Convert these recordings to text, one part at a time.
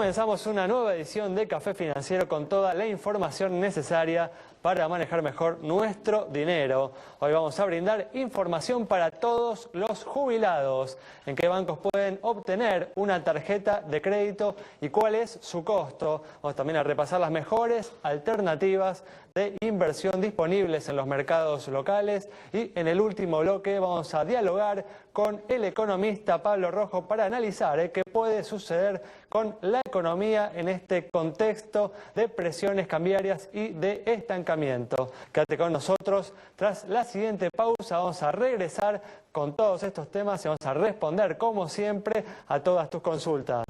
comenzamos una nueva edición de Café Financiero con toda la información necesaria para manejar mejor nuestro dinero. Hoy vamos a brindar información para todos los jubilados, en qué bancos pueden obtener una tarjeta de crédito y cuál es su costo. Vamos también a repasar las mejores alternativas de inversión disponibles en los mercados locales y en el último bloque vamos a dialogar con el economista Pablo Rojo para analizar qué puede suceder con la economía en este contexto de presiones cambiarias y de estancamiento. Quédate con nosotros. Tras la siguiente pausa vamos a regresar con todos estos temas y vamos a responder como siempre a todas tus consultas.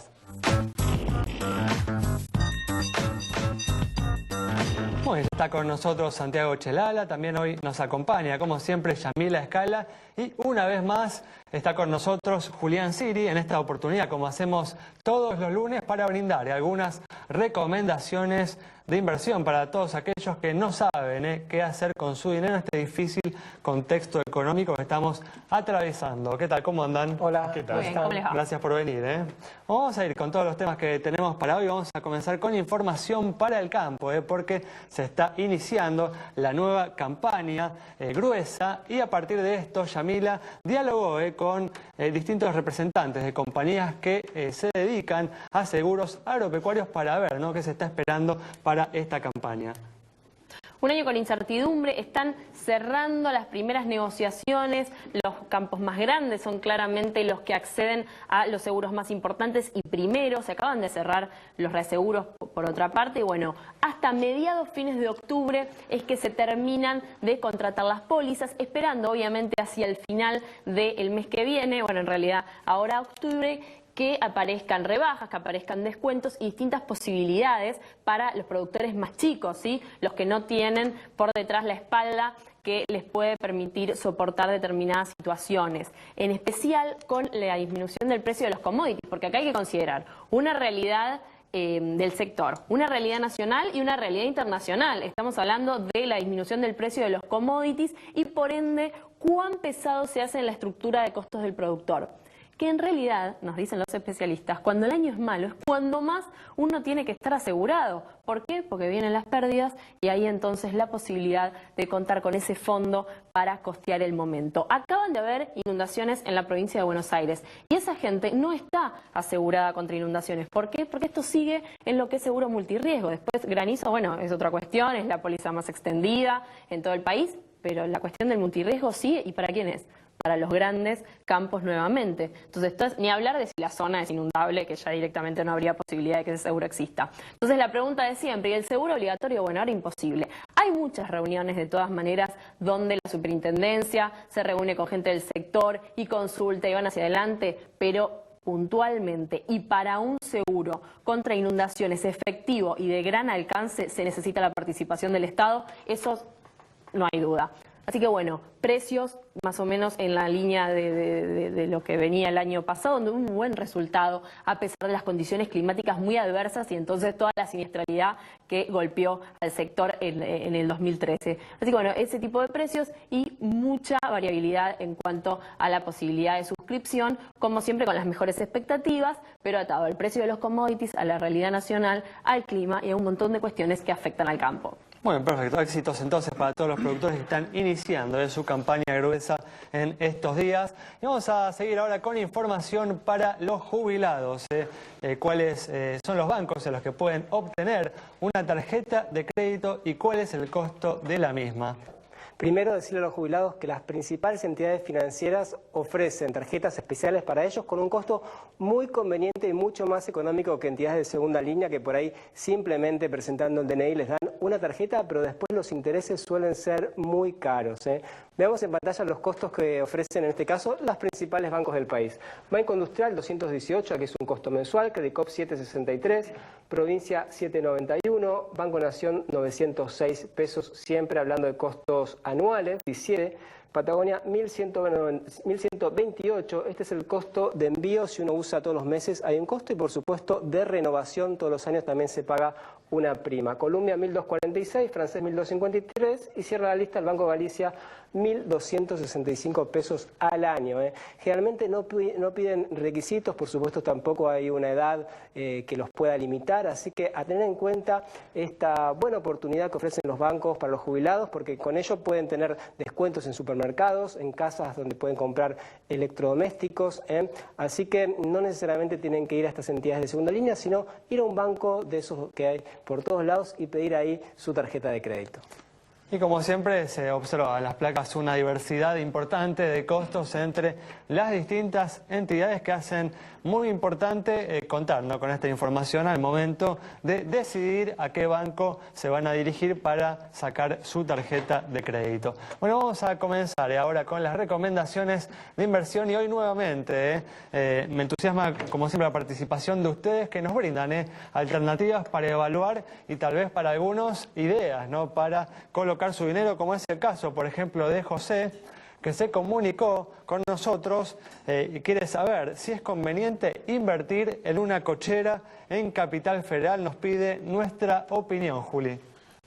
Hoy está con nosotros Santiago Chelala, también hoy nos acompaña como siempre Yamila Escala y una vez más está con nosotros Julián Siri en esta oportunidad, como hacemos todos los lunes, para brindar algunas recomendaciones de inversión para todos aquellos que no saben qué hacer con su dinero en este difícil contexto económico que estamos atravesando. ¿Qué tal? ¿Cómo andan? Hola, ¿qué tal? Muy bien, ¿cómo les va? Gracias por venir. Vamos a ir con todos los temas que tenemos para hoy. Vamos a comenzar con información para el campo, porque se está iniciando la nueva campaña gruesa y a partir de esto Yamila dialogó con distintos representantes de compañías que se dedican a seguros agropecuarios para ver qué se está esperando para esta campaña. Un año con incertidumbre, están cerrando las primeras negociaciones, los campos más grandes son claramente los que acceden a los seguros más importantes y primero se acaban de cerrar los reaseguros por otra parte y bueno, hasta mediados fines de octubre es que se terminan de contratar las pólizas, esperando obviamente hacia el final del mes que viene, bueno en realidad ahora octubre, que aparezcan rebajas, que aparezcan descuentos y distintas posibilidades para los productores más chicos, ¿sí? Los que no tienen por detrás la espalda que les puede permitir soportar determinadas situaciones, en especial con la disminución del precio de los commodities, porque acá hay que considerar una realidad del sector, una realidad nacional y una realidad internacional. Estamos hablando de la disminución del precio de los commodities y por ende cuán pesado se hace en la estructura de costos del productor. Que en realidad, nos dicen los especialistas, cuando el año es malo es cuando más uno tiene que estar asegurado. ¿Por qué? Porque vienen las pérdidas y hay entonces la posibilidad de contar con ese fondo para costear el momento. Acaban de haber inundaciones en la provincia de Buenos Aires y esa gente no está asegurada contra inundaciones. ¿Por qué? Porque esto sigue en lo que es seguro multirriesgo. Después granizo, bueno, es otra cuestión, es la póliza más extendida en todo el país, pero la cuestión del multirriesgo sigue. ¿Y para quién es? Para los grandes campos nuevamente. Entonces, ni hablar de si la zona es inundable, que ya directamente no habría posibilidad de que ese seguro exista. Entonces, la pregunta de siempre, ¿y el seguro obligatorio? Bueno, ahora imposible. Hay muchas reuniones, de todas maneras, donde la superintendencia se reúne con gente del sector y consulta y van hacia adelante, pero puntualmente y para un seguro contra inundaciones efectivo y de gran alcance se necesita la participación del Estado, eso no hay duda. Así que bueno, precios más o menos en la línea de lo que venía el año pasado, donde un buen resultado a pesar de las condiciones climáticas muy adversas y entonces toda la siniestralidad que golpeó al sector en el 2013. Así que bueno, ese tipo de precios y mucha variabilidad en cuanto a la posibilidad de suscripción, como siempre con las mejores expectativas, pero atado al precio de los commodities, a la realidad nacional, al clima y a un montón de cuestiones que afectan al campo. Bueno, perfecto. Éxitos entonces para todos los productores que están iniciando su campaña gruesa en estos días. Y vamos a seguir ahora con información para los jubilados. ¿Cuáles son los bancos en los que pueden obtener una tarjeta de crédito y cuál es el costo de la misma? Primero, decirle a los jubilados que las principales entidades financieras ofrecen tarjetas especiales para ellos con un costo muy conveniente y mucho más económico que entidades de segunda línea que por ahí simplemente presentando el DNI les dan una tarjeta, pero después los intereses suelen ser muy caros. Veamos en pantalla los costos que ofrecen en este caso los principales bancos del país. Banco Industrial 218, que es un costo mensual, Credicop 763, Provincia 791, Banco Nación 906 pesos, siempre hablando de costos anuales, 17, Patagonia 1128, este es el costo de envío si uno usa todos los meses, hay un costo y por supuesto de renovación todos los años también se paga una prima. Columbia 1246, Francés 1253 y cierra la lista el Banco Galicia 1.265 pesos al año. Generalmente no piden requisitos, por supuesto tampoco hay una edad que los pueda limitar, así que a tener en cuenta esta buena oportunidad que ofrecen los bancos para los jubilados, porque con ello pueden tener descuentos en supermercados, en casas donde pueden comprar electrodomésticos, así que no necesariamente tienen que ir a estas entidades de segunda línea, sino ir a un banco de esos que hay por todos lados y pedir ahí su tarjeta de crédito. Y como siempre se observa en las placas una diversidad importante de costos entre las distintas entidades que hacen muy importante contar con esta información al momento de decidir a qué banco se van a dirigir para sacar su tarjeta de crédito. Bueno, vamos a comenzar ahora con las recomendaciones de inversión y hoy nuevamente me entusiasma como siempre la participación de ustedes que nos brindan alternativas para evaluar y tal vez para algunos ideas, ¿no?, para colocar su dinero, como es el caso, por ejemplo, de José, que se comunicó con nosotros y quiere saber si es conveniente invertir en una cochera en Capital Federal. Nos pide nuestra opinión, Juli.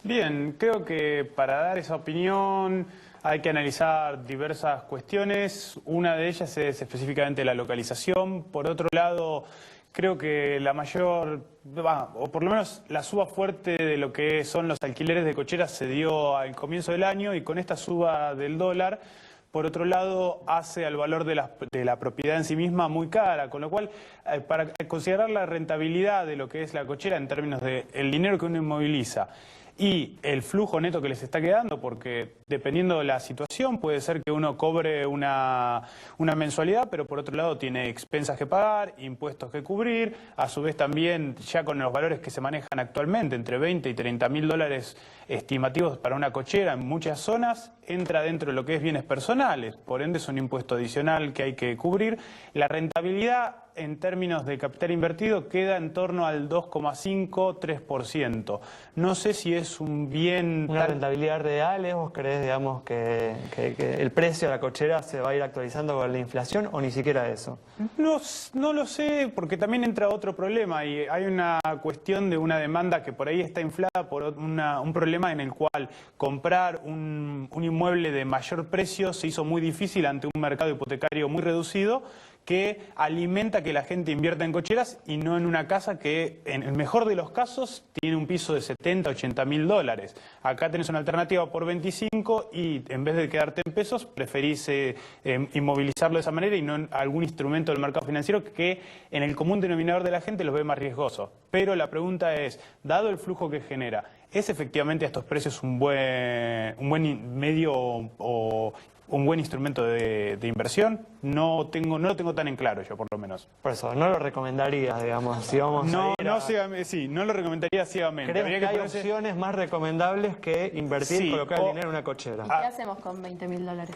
Bien, creo que para dar esa opinión hay que analizar diversas cuestiones. Una de ellas es específicamente la localización. Por otro lado, creo que la mayor, o por lo menos la suba fuerte de lo que son los alquileres de cocheras se dio al comienzo del año y con esta suba del dólar, por otro lado, hace al valor de la propiedad en sí misma muy cara, con lo cual, para considerar la rentabilidad de lo que es la cochera en términos del dinero que uno inmoviliza y el flujo neto que les está quedando, porque dependiendo de la situación puede ser que uno cobre una mensualidad, pero por otro lado tiene expensas que pagar, impuestos que cubrir, a su vez también ya con los valores que se manejan actualmente, entre 20 y 30 mil dólares estimativos para una cochera en muchas zonas, entra dentro de lo que es bienes personales, por ende es un impuesto adicional que hay que cubrir. La rentabilidad en términos de capital invertido queda en torno al 2,5-3%. No sé si es un bien... ¿Una rentabilidad real? ¿Vos creés, digamos, que el precio de la cochera se va a ir actualizando con la inflación o ni siquiera eso? No lo sé, porque también entra otro problema y hay una cuestión de una demanda que por ahí está inflada por un problema en el cual comprar un inmueble de mayor precio se hizo muy difícil ante un mercado hipotecario muy reducido, que alimenta que la gente invierta en cocheras y no en una casa que, en el mejor de los casos, tiene un piso de 70, 80 mil dólares. Acá tenés una alternativa por 25 y en vez de quedarte en pesos, preferís inmovilizarlo de esa manera y no en algún instrumento del mercado financiero que en el común denominador de la gente los ve más riesgosos. Pero la pregunta es, dado el flujo que genera, ¿es efectivamente a estos precios un buen medio o un buen instrumento de inversión? No lo tengo tan en claro yo, por lo menos. Por eso, no lo recomendaría, digamos, si vamos no lo recomendaría ciegamente. ¿Crees que hay opciones más recomendables que invertir y colocar el dinero en una cochera? ¿Y qué hacemos con 20 mil dólares?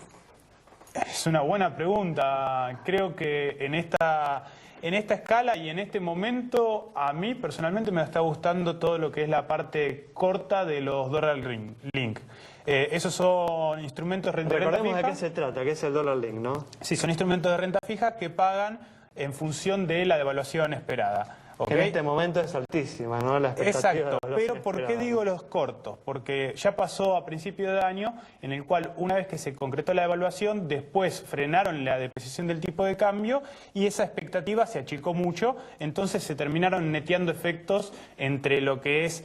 Es una buena pregunta. Creo que en esta escala y en este momento, a mí personalmente me está gustando todo lo que es la parte corta de los Dollar Link. Esos son instrumentos de renta fija. Recordemos de qué se trata, que es el Dollar Link, ¿no? Sí, son instrumentos de renta fija que pagan en función de la devaluación esperada. ¿Okay? En este momento es altísima, ¿no? La expectativa. Exacto, pero ¿por qué digo los cortos? Porque ya pasó a principio de año en el cual una vez que se concretó la devaluación, después frenaron la depreciación del tipo de cambio y esa expectativa se achicó mucho, entonces se terminaron neteando efectos entre lo que es,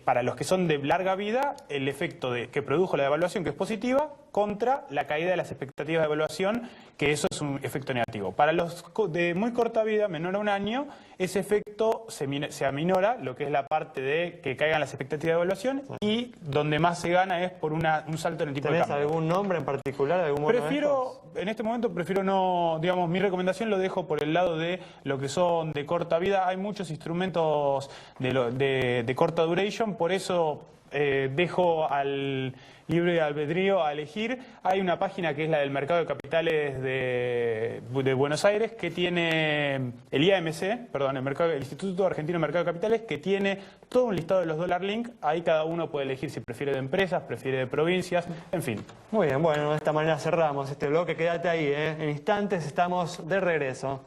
para los que son de larga vida, el efecto que produjo la devaluación, que es positiva, contra la caída de las expectativas de evaluación, que eso es un efecto negativo. Para los de muy corta vida, menor a un año, ese efecto se aminora, lo que es la parte de que caigan las expectativas de evaluación, y donde más se gana es por un salto en el tipo de cambio. ¿Tenés algún nombre en particular? En este momento prefiero no, digamos, mi recomendación lo dejo por el lado de lo que son de corta vida. Hay muchos instrumentos de corta duration, por eso dejo al libre albedrío a elegir. Hay una página que es la del Mercado de Capitales de Buenos Aires, que tiene el IAMC, perdón, el Instituto Argentino de Mercado de Capitales, que tiene todo un listado de los dólar link. Ahí cada uno puede elegir si prefiere de empresas, prefiere de provincias, en fin. Muy bien, bueno, de esta manera cerramos este bloque. Quédate ahí, ¿eh? En instantes estamos de regreso.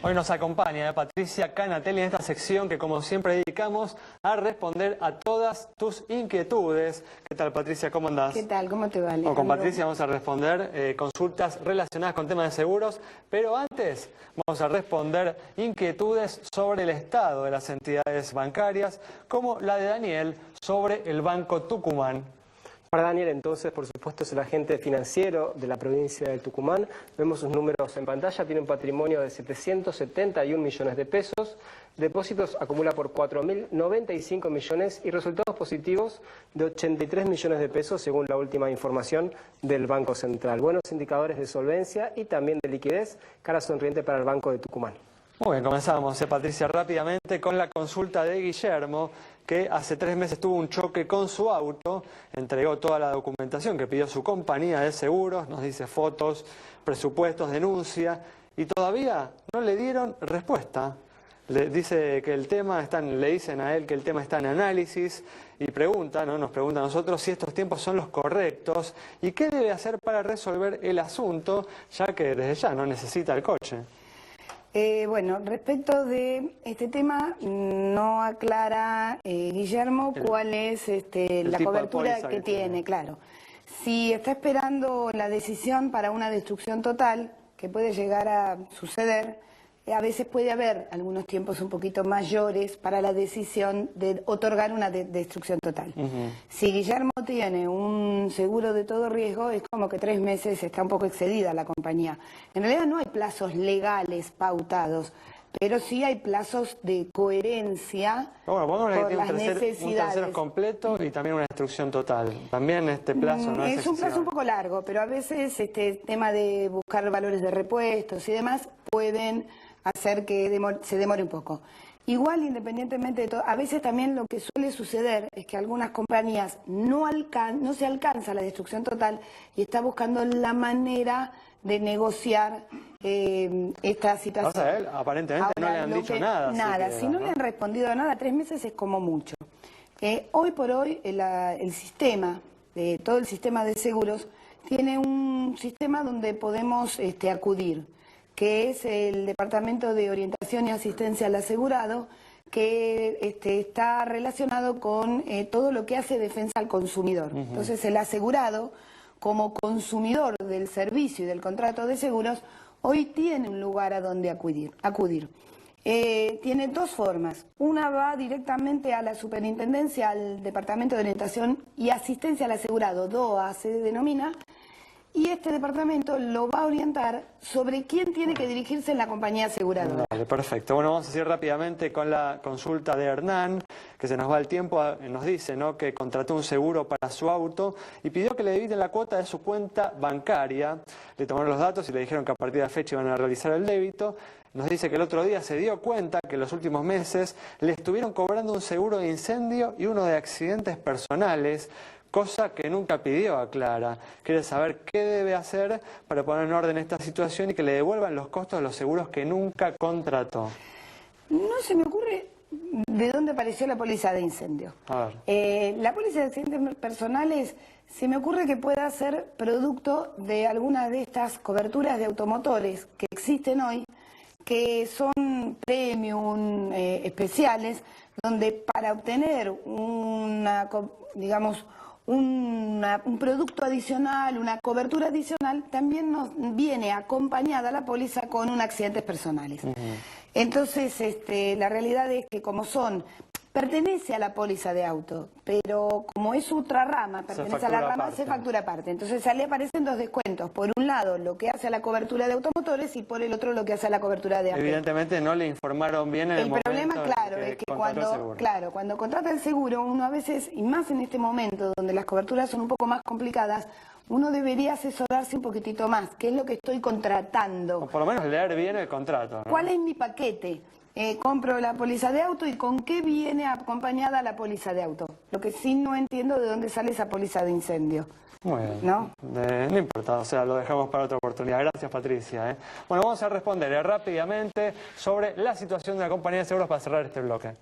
Hoy nos acompaña Patricia Canatelli en esta sección que, como siempre, dedicamos a responder a todas tus inquietudes. ¿Qué tal, Patricia? ¿Cómo andás? ¿Qué tal? ¿Cómo te va, Alejandro? Con Patricia vamos a responder consultas relacionadas con temas de seguros, pero antes vamos a responder inquietudes sobre el estado de las entidades bancarias, como la de Daniel sobre el Banco Tucumán. Para Daniel, entonces, por supuesto, es el agente financiero de la provincia de Tucumán. Vemos sus números en pantalla. Tiene un patrimonio de 771 millones de pesos. Depósitos acumula por 4.095 millones y resultados positivos de 83 millones de pesos, según la última información del Banco Central. Buenos indicadores de solvencia y también de liquidez. Cara sonriente para el Banco de Tucumán. Muy bien, comenzamos, Patricia, rápidamente con la consulta de Guillermo, que hace 3 meses tuvo un choque con su auto, entregó toda la documentación que pidió su compañía de seguros, nos dice fotos, presupuestos, denuncia, y todavía no le dieron respuesta. Le dice que el tema le dicen a él que el tema está en análisis y pregunta, ¿no? Nos pregunta a nosotros si estos tiempos son los correctos y qué debe hacer para resolver el asunto, ya que desde ya no necesita el coche. Bueno, respecto de este tema, no aclara Guillermo cuál es la cobertura que tiene, claro. Si está esperando la decisión para una destrucción total, que puede llegar a suceder, a veces puede haber algunos tiempos un poquito mayores para la decisión de otorgar una destrucción total. Si Guillermo tiene un seguro de todo riesgo, es como que 3 meses está un poco excedida la compañía. En realidad no hay plazos legales pautados, pero sí hay plazos de coherencia por las necesidades. Un tercero completo y también una destrucción total. También este plazo no es un plazo un poco largo, pero a veces este tema de buscar valores de repuestos y demás pueden hacer que se demore un poco. Igual, independientemente de todo, a veces también lo que suele suceder es que algunas compañías no se alcanza la destrucción total y está buscando la manera de negociar esta situación. O sea, él aparentemente ahora, no le han dicho nada. Nada, si no le han respondido nada, 3 meses es como mucho. Hoy por hoy el sistema, todo el sistema de seguros, tiene un sistema donde podemos acudir, que es el Departamento de Orientación y Asistencia al Asegurado, que está relacionado con todo lo que hace defensa al consumidor. Entonces, el asegurado, como consumidor del servicio y del contrato de seguros, hoy tiene un lugar a donde acudir. Tiene 2 formas. Una va directamente a la Superintendencia, al Departamento de Orientación y Asistencia al Asegurado, DOA se denomina, y este departamento lo va a orientar sobre quién tiene que dirigirse en la compañía aseguradora. Vale, perfecto. Bueno, vamos a seguir rápidamente con la consulta de Hernán, que se nos va el tiempo. Nos dice, ¿no?, que contrató un seguro para su auto y pidió que le debiten la cuota de su cuenta bancaria. Le tomaron los datos y le dijeron que a partir de la fecha iban a realizar el débito. Nos dice que el otro día se dio cuenta que en los últimos meses le estuvieron cobrando un seguro de incendio y uno de accidentes personales, cosa que nunca pidió, aclara. Quiere saber qué debe hacer para poner en orden esta situación y que le devuelvan los costos de los seguros que nunca contrató. No se me ocurre de dónde apareció la póliza de incendio. A ver. La póliza de accidentes personales se me ocurre que pueda ser producto de algunas de estas coberturas de automotores que existen hoy, que son premium especiales, donde para obtener un producto adicional, una cobertura adicional, también nos viene acompañada la póliza con un accidentes personales. Entonces, la realidad es que pertenece a la póliza de auto, pero como es otra rama, pertenece a la rama, se factura aparte. Entonces le aparecen 2 descuentos. Por un lado, lo que hace a la cobertura de automotores y por el otro, lo que hace a la cobertura de autos. Evidentemente no le informaron bien en el momento. El problema, claro, es que cuando contrata el seguro, uno a veces, y más en este momento, donde las coberturas son un poco más complicadas, uno debería asesorarse un poquitito más. ¿Qué es lo que estoy contratando? O por lo menos leer bien el contrato, ¿no? ¿Cuál es mi paquete? compro la póliza de auto y con qué viene acompañada la póliza de auto. Lo que sí no entiendo de dónde sale esa póliza de incendio. Muy bien. ¿No? No importa, o sea, lo dejamos para otra oportunidad. Gracias, Patricia. Bueno, vamos a responder rápidamente sobre la situación de la compañía de seguros para cerrar este bloque.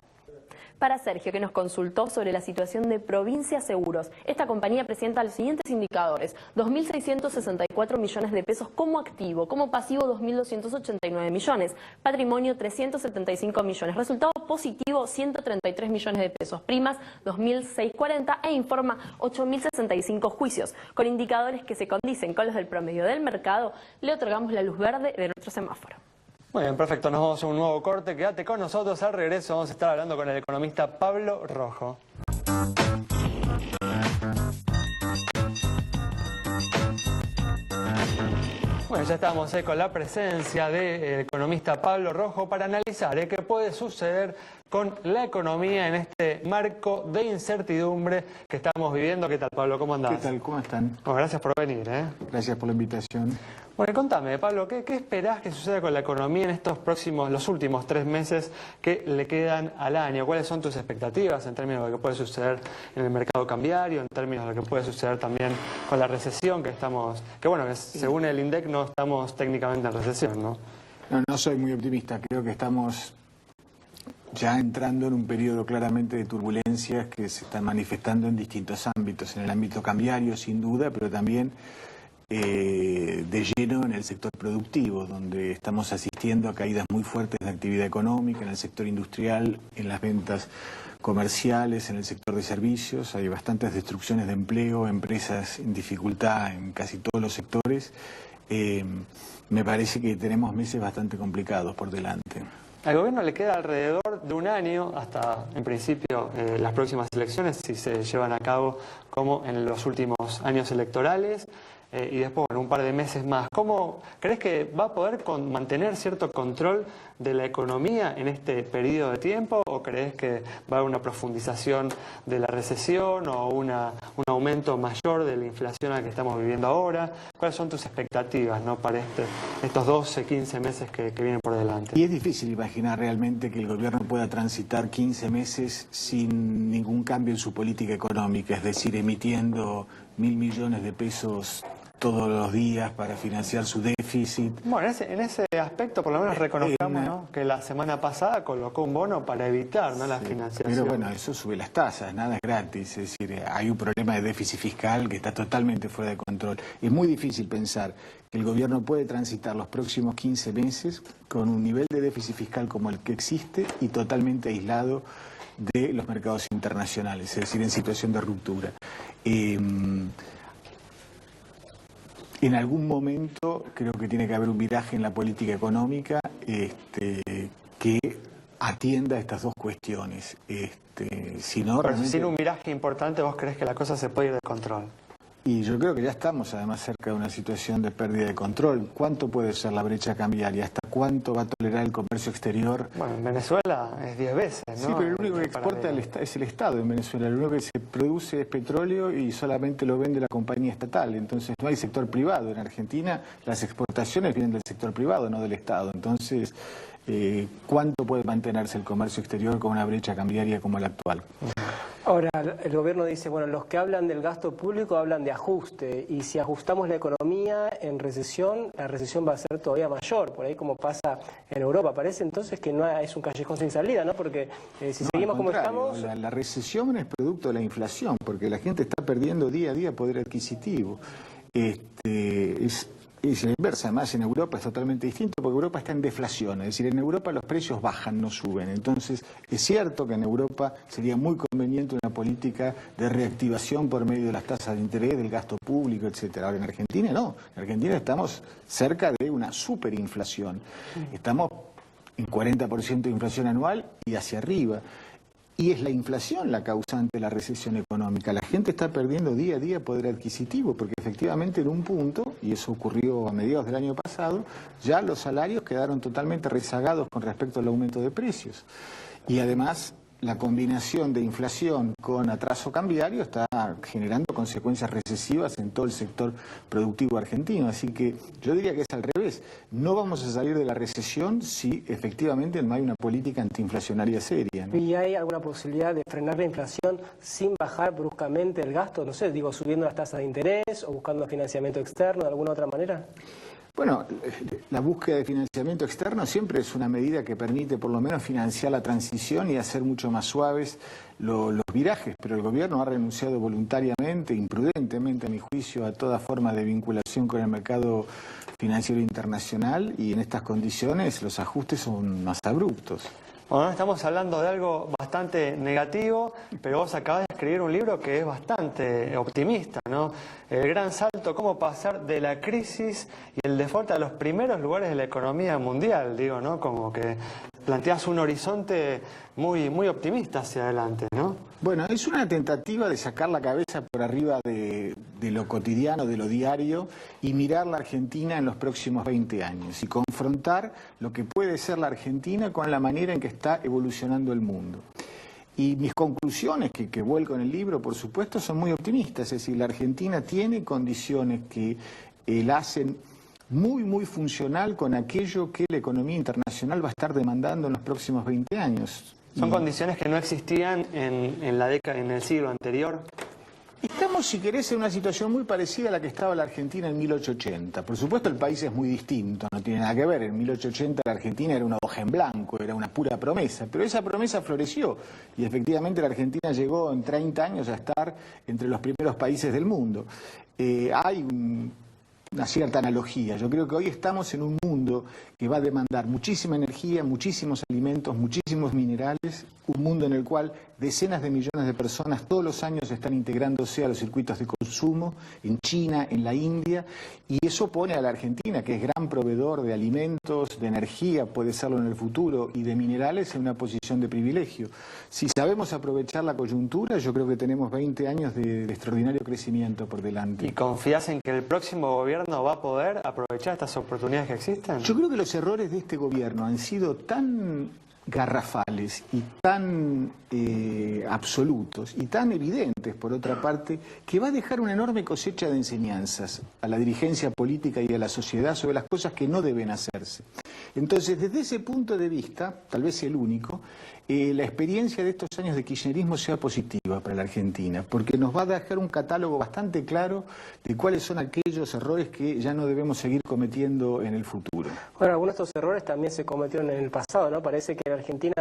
Para Sergio, que nos consultó sobre la situación de Provincia Seguros. Esta compañía presenta los siguientes indicadores: 2.664 millones de pesos como activo, como pasivo 2.289 millones, patrimonio 375 millones, resultado positivo 133 millones de pesos, primas 2.640 e informa 8.065 juicios. Con indicadores que se condicen con los del promedio del mercado, le otorgamos la luz verde de nuestro semáforo. Muy bien, perfecto. Nos vamos a un nuevo corte. Quédate con nosotros. Al regreso vamos a estar hablando con el economista Pablo Rojo. Bueno, ya estamos con la presencia del economista Pablo Rojo para analizar qué puede suceder con la economía en este marco de incertidumbre que estamos viviendo. ¿Qué tal, Pablo? ¿Cómo andás? ¿Qué tal? ¿Cómo están? Bueno, gracias por venir. Gracias por la invitación. Bueno, contame, Pablo, ¿qué esperás que suceda con la economía en estos los últimos 3 meses que le quedan al año? ¿Cuáles son tus expectativas en términos de lo que puede suceder en el mercado cambiario, en términos de lo que puede suceder también con la recesión que según el INDEC no estamos técnicamente en recesión, ¿no? No soy muy optimista. Creo que estamos ya entrando en un periodo claramente de turbulencias que se están manifestando en distintos ámbitos, en el ámbito cambiario sin duda, pero también de lleno en el sector productivo, donde estamos asistiendo a caídas muy fuertes de actividad económica, en el sector industrial, en las ventas comerciales, en el sector de servicios. Hay bastantes destrucciones de empleo, empresas en dificultad en casi todos los sectores. Me parece que tenemos meses bastante complicados por delante. Al gobierno le queda alrededor de un año hasta, en principio, las próximas elecciones, si se llevan a cabo como en los últimos años electorales. Y después, un par de meses más. ¿Cómo crees que va a poder mantener cierto control de la economía en este periodo de tiempo? ¿O crees que va a haber una profundización de la recesión o un aumento mayor de la inflación a la que estamos viviendo ahora? ¿Cuáles son tus expectativas, ¿no?, para estos 12, 15 meses que vienen por delante? Y es difícil imaginar realmente que el gobierno pueda transitar 15 meses sin ningún cambio en su política económica, es decir, emitiendo 1.000 millones de pesos todos los días para financiar su déficit. Bueno, en ese aspecto por lo menos reconozcamos, ¿no?, que la semana pasada colocó un bono para evitar, ¿no?, la financiación. Pero bueno, eso sube las tasas, nada es gratis. Es decir, hay un problema de déficit fiscal que está totalmente fuera de control. Es muy difícil pensar que el gobierno puede transitar los próximos 15 meses con un nivel de déficit fiscal como el que existe y totalmente aislado de los mercados internacionales, es decir, en situación de ruptura. En algún momento creo que tiene que haber un viraje en la política económica que atienda a estas dos cuestiones. Si no, pero sin un viraje importante, ¿vos crees que la cosa se puede ir de control? Y yo creo que ya estamos además cerca de una situación de pérdida de control. ¿Cuánto puede ser la brecha cambiaria? ¿Hasta cuánto va a tolerar el comercio exterior? Bueno, en Venezuela es 10 veces, ¿no? Sí, pero el único que exporta es el Estado en Venezuela. Lo único que se produce es petróleo y solamente lo vende la compañía estatal. Entonces no hay sector privado. En Argentina las exportaciones vienen del sector privado, no del Estado. Entonces, ¿cuánto puede mantenerse el comercio exterior con una brecha cambiaria como la actual? Ahora, el gobierno dice, bueno, los que hablan del gasto público hablan de ajuste, y si ajustamos la economía en recesión, la recesión va a ser todavía mayor, por ahí como pasa en Europa. Parece entonces que no es un callejón sin salida, ¿no? Porque si seguimos como estamos... La recesión es producto de la inflación, porque la gente está perdiendo día a día poder adquisitivo. Es la inversa, además en Europa es totalmente distinto porque Europa está en deflación, es decir, en Europa los precios bajan, no suben. Entonces, es cierto que en Europa sería muy conveniente una política de reactivación por medio de las tasas de interés, del gasto público, etcétera. Ahora en Argentina no, en Argentina estamos cerca de una superinflación. Estamos en 40% de inflación anual y hacia arriba. Y es la inflación la causante de la recesión económica. La gente está perdiendo día a día poder adquisitivo, porque efectivamente en un punto, y eso ocurrió a mediados del año pasado, ya los salarios quedaron totalmente rezagados con respecto al aumento de precios. Y además la combinación de inflación con atraso cambiario está generando consecuencias recesivas en todo el sector productivo argentino. Así que yo diría que es al revés. No vamos a salir de la recesión si efectivamente no hay una política antiinflacionaria seria, ¿no? ¿Y hay alguna posibilidad de frenar la inflación sin bajar bruscamente el gasto? No sé, digo, subiendo las tasas de interés o buscando financiamiento externo de alguna otra manera. Bueno, la búsqueda de financiamiento externo siempre es una medida que permite por lo menos financiar la transición y hacer mucho más suaves los virajes, pero el gobierno ha renunciado voluntariamente, imprudentemente a mi juicio, a toda forma de vinculación con el mercado financiero internacional y en estas condiciones los ajustes son más abruptos. Bueno, estamos hablando de algo bastante negativo, pero vos acabás de escribir un libro que es bastante optimista, ¿no? El gran salto, cómo pasar de la crisis y el default a los primeros lugares de la economía mundial, digo, ¿no? Como que planteás un horizonte muy optimista hacia adelante, ¿no? Bueno, es una tentativa de sacar la cabeza por arriba de lo cotidiano, de lo diario, y mirar la Argentina en los próximos 20 años y confrontar lo que puede ser la Argentina con la manera en que está evolucionando el mundo. Y mis conclusiones, que vuelco en el libro, por supuesto, son muy optimistas. Es decir, la Argentina tiene condiciones que la hacen muy funcional con aquello que la economía internacional va a estar demandando en los próximos 20 años. Son condiciones que no existían en la década, en el siglo anterior. Estamos, si querés, en una situación muy parecida a la que estaba la Argentina en 1880. Por supuesto, el país es muy distinto, no tiene nada que ver. En 1880 la Argentina era una hoja en blanco, era una pura promesa, pero esa promesa floreció y efectivamente la Argentina llegó en 30 años a estar entre los primeros países del mundo. Hay una cierta analogía. Yo creo que hoy estamos en un mundo que va a demandar muchísima energía, muchísimos alimentos, muchísimos minerales, un mundo en el cual decenas de millones de personas todos los años están integrándose a los circuitos de consumo en China, en la India, y eso pone a la Argentina, que es gran proveedor de alimentos, de energía, puede serlo en el futuro, y de minerales, en una posición de privilegio. Si sabemos aprovechar la coyuntura, yo creo que tenemos 20 años de extraordinario crecimiento por delante. ¿Y confías en que el próximo gobierno va a poder aprovechar estas oportunidades que existen? Yo creo que los errores de este gobierno han sido tan garrafales y tan absolutos y tan evidentes, por otra parte, que va a dejar una enorme cosecha de enseñanzas a la dirigencia política y a la sociedad sobre las cosas que no deben hacerse. Entonces, desde ese punto de vista, tal vez el único, la experiencia de estos años de kirchnerismo sea positiva para la Argentina, porque nos va a dejar un catálogo bastante claro de cuáles son aquellos errores que ya no debemos seguir cometiendo en el futuro. Bueno, algunos de estos errores también se cometieron en el pasado, ¿no? Parece que la Argentina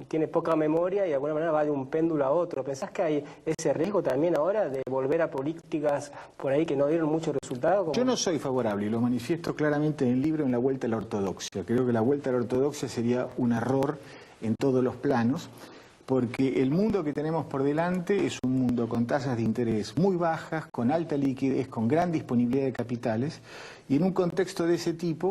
tiene poca memoria y de alguna manera va de un péndulo a otro. ¿Pensás que hay ese riesgo también ahora de volver a políticas por ahí que no dieron mucho resultado? Yo no soy favorable, y lo manifiesto claramente en el libro, en la vuelta a la ortodoxia. Creo que la vuelta a la ortodoxia sería un error en todos los planos, porque el mundo que tenemos por delante es un mundo con tasas de interés muy bajas, con alta liquidez, con gran disponibilidad de capitales, y en un contexto de ese tipo,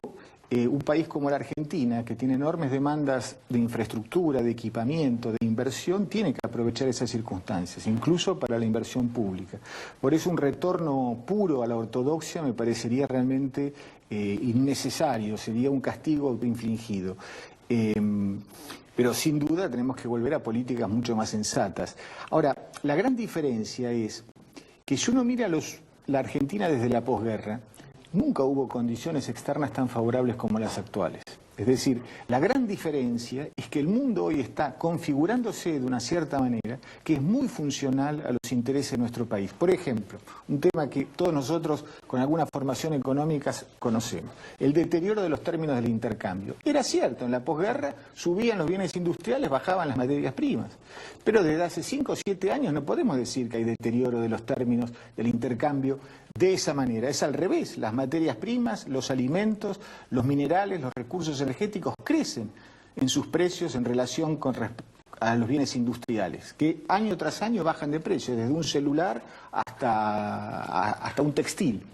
un país como la Argentina, que tiene enormes demandas de infraestructura, de equipamiento, de inversión, tiene que aprovechar esas circunstancias, incluso para la inversión pública. Por eso un retorno puro a la ortodoxia me parecería realmente innecesario, sería un castigo infligido. Pero sin duda tenemos que volver a políticas mucho más sensatas. Ahora, la gran diferencia es que si uno mira la Argentina desde la posguerra, nunca hubo condiciones externas tan favorables como las actuales. Es decir, la gran diferencia es que el mundo hoy está configurándose de una cierta manera que es muy funcional a los intereses de nuestro país. Por ejemplo, un tema que todos nosotros con alguna formación económica conocemos, el deterioro de los términos del intercambio. Era cierto, en la posguerra subían los bienes industriales, bajaban las materias primas, pero desde hace 5 o 7 años no podemos decir que hay deterioro de los términos del intercambio de esa manera. Es al revés, las materias primas, los alimentos, los minerales, los recursos energéticos crecen en sus precios en relación a los bienes industriales, que año tras año bajan de precio, desde un celular hasta un textil.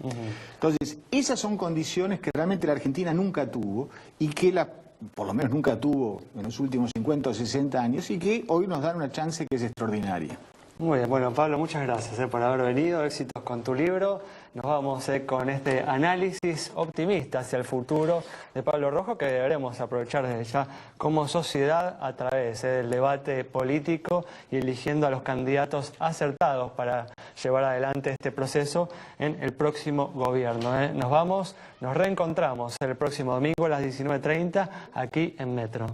Entonces, esas son condiciones que realmente la Argentina nunca tuvo y que por lo menos nunca tuvo en los últimos 50 o 60 años y que hoy nos dan una chance que es extraordinaria. Muy bien, bueno Pablo, muchas gracias por haber venido, éxitos con tu libro. Nos vamos con este análisis optimista hacia el futuro de Pablo Rojo, que deberemos aprovechar desde ya como sociedad a través del debate político y eligiendo a los candidatos acertados para llevar adelante este proceso en el próximo gobierno. Nos reencontramos el próximo domingo a las 19:30 aquí en Metro.